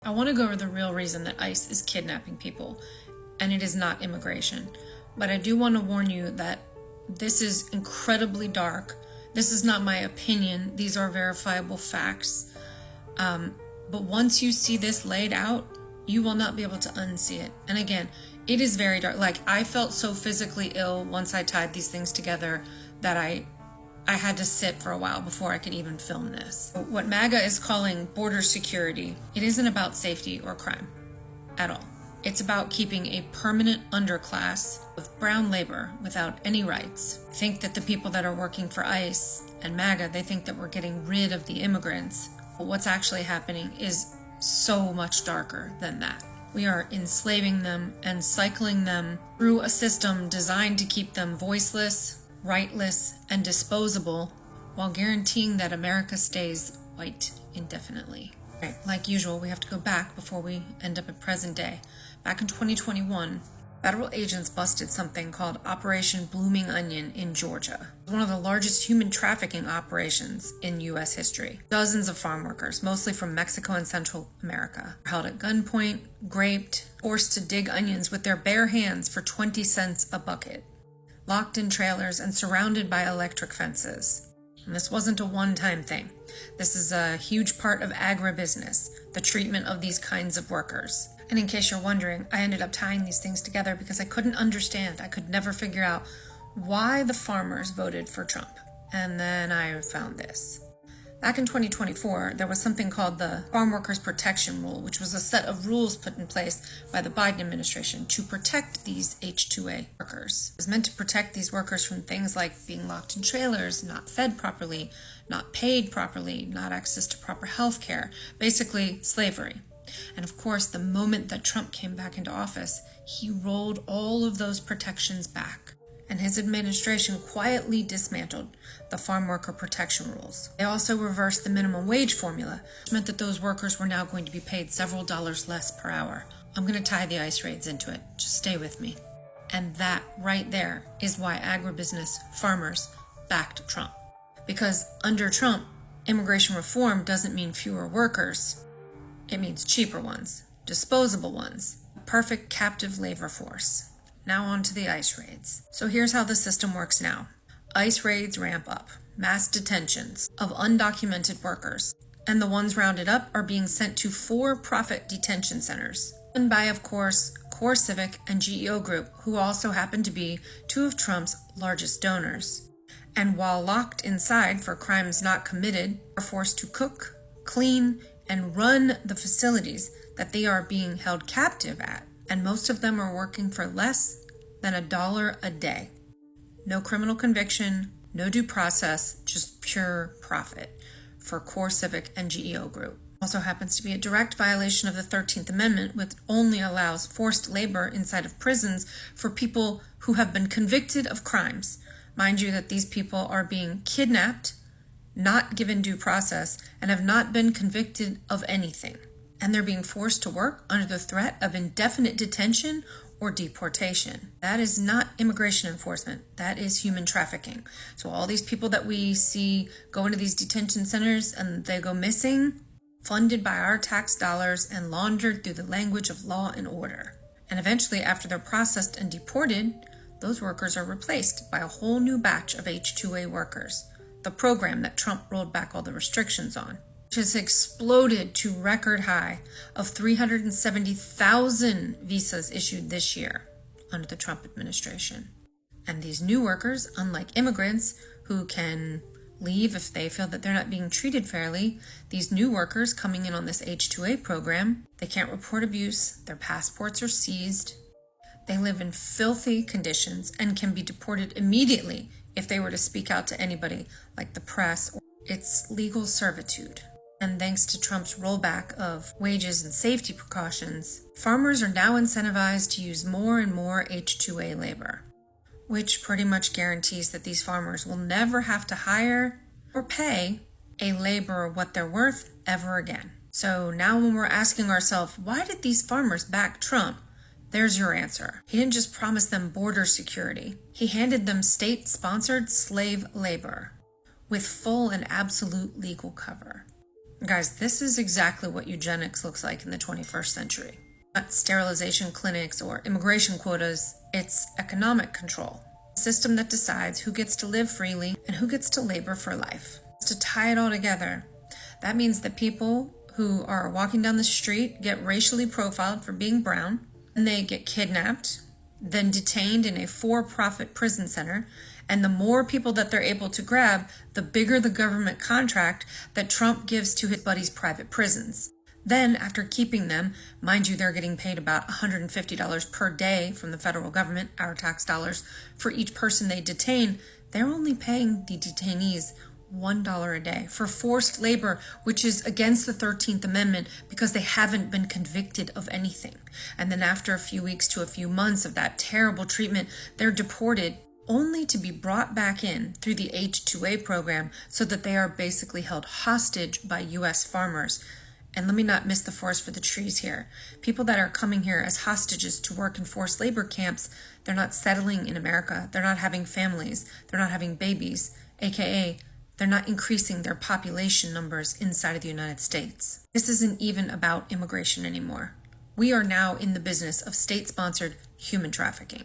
I want to go over the real reason that ICE is kidnapping people, and it is not immigration. But I do want to warn you that this is incredibly dark. This is not my opinion. These are verifiable facts. But once you see this laid out, you will not be able to unsee it. And again, it is very dark. Like, I felt so physically ill once I tied these things together that I had to sit for a while before I could even film this. What MAGA is calling border security, it isn't about safety or crime at all. It's about keeping a permanent underclass with brown labor without any rights. I think that the people that are working for ICE and MAGA, they think that we're getting rid of the immigrants. But what's actually happening is so much darker than that. We are enslaving them and cycling them through a system designed to keep them voiceless, rightless, and disposable, while guaranteeing that America stays white indefinitely. Right, like usual, we have to go back before we end up at present day. Back in 2021, federal agents busted something called Operation Blooming Onion in Georgia. It was one of the largest human trafficking operations in U.S. history. Dozens of farm workers, mostly from Mexico and Central America, were held at gunpoint, raped, forced to dig onions with their bare hands for 20 cents a bucket, locked in trailers and surrounded by electric fences. And this wasn't a one-time thing. This is a huge part of agribusiness, the treatment of these kinds of workers. And in case you're wondering, I ended up tying these things together because I couldn't understand. I could never figure out why the farmers voted for Trump. And then I found this. Back in 2024, there was something called the Farm Workers Protection Rule, which was a set of rules put in place by the Biden administration to protect these H-2A workers. It was meant to protect these workers from things like being locked in trailers, not fed properly, not paid properly, not access to proper health care, basically slavery. And of course, the moment that Trump came back into office, he rolled all of those protections back. And his administration quietly dismantled the farm worker protection rules. They also reversed the minimum wage formula, which meant that those workers were now going to be paid several dollars less per hour. I'm going to tie the ICE raids into it. Just stay with me. And that right there is why agribusiness farmers backed Trump. Because under Trump, immigration reform doesn't mean fewer workers. It means cheaper ones, disposable ones, a perfect captive labor force. Now on to the ICE raids. So here's how the system works now. ICE raids ramp up, mass detentions of undocumented workers, and the ones rounded up are being sent to for-profit detention centers, run by, of course, CoreCivic and GEO Group, who also happen to be two of Trump's largest donors. And while locked inside for crimes not committed, are forced to cook, clean, and run the facilities that they are being held captive at. And most of them are working for less than $1 a day. No criminal conviction, no due process, just pure profit for CoreCivic and GEO Group. Also happens to be a direct violation of the 13th Amendment, which only allows forced labor inside of prisons for people who have been convicted of crimes. Mind you that these people are being kidnapped, not given due process, and have not been convicted of anything. And they're being forced to work under the threat of indefinite detention or deportation. That is not immigration enforcement. That is human trafficking. So all these people that we see go into these detention centers and they go missing, funded by our tax dollars and laundered through the language of law and order. And eventually, after they're processed and deported, those workers are replaced by a whole new batch of H-2A workers, the program that Trump rolled back all the restrictions on, which has exploded to record high of 370,000 visas issued this year under the Trump administration. And these new workers, unlike immigrants who can leave if they feel that they're not being treated fairly, these new workers coming in on this H-2A program, they can't report abuse, their passports are seized, they live in filthy conditions and can be deported immediately if they were to speak out to anybody like the press. It's legal servitude. And thanks to Trump's rollback of wages and safety precautions, farmers are now incentivized to use more and more H-2A labor, which pretty much guarantees that these farmers will never have to hire or pay a laborer what they're worth ever again. So now when we're asking ourselves, why did these farmers back Trump? There's your answer. He didn't just promise them border security. He handed them state-sponsored slave labor with full and absolute legal cover. Guys, this is exactly what eugenics looks like in the 21st century. Not sterilization clinics or immigration quotas, it's economic control. A system that decides who gets to live freely and who gets to labor for life. To tie it all together, that means that people who are walking down the street get racially profiled for being brown, and they get kidnapped, then detained in a for-profit prison center, and the more people that they're able to grab, the bigger the government contract that Trump gives to his buddies' private prisons. Then, after keeping them, mind you, they're getting paid about $150 per day from the federal government, our tax dollars, for each person they detain. They're only paying the detainees $1 a day for forced labor, which is against the 13th Amendment because they haven't been convicted of anything. And then after a few weeks to a few months of that terrible treatment, they're deported only to be brought back in through the H-2A program so that they are basically held hostage by U.S. farmers. And let me not miss the forest for the trees here. People that are coming here as hostages to work in forced labor camps, they're not settling in America. They're not having families. They're not having babies, aka they're not increasing their population numbers inside of the United States. This isn't even about immigration anymore. We are now in the business of state-sponsored human trafficking.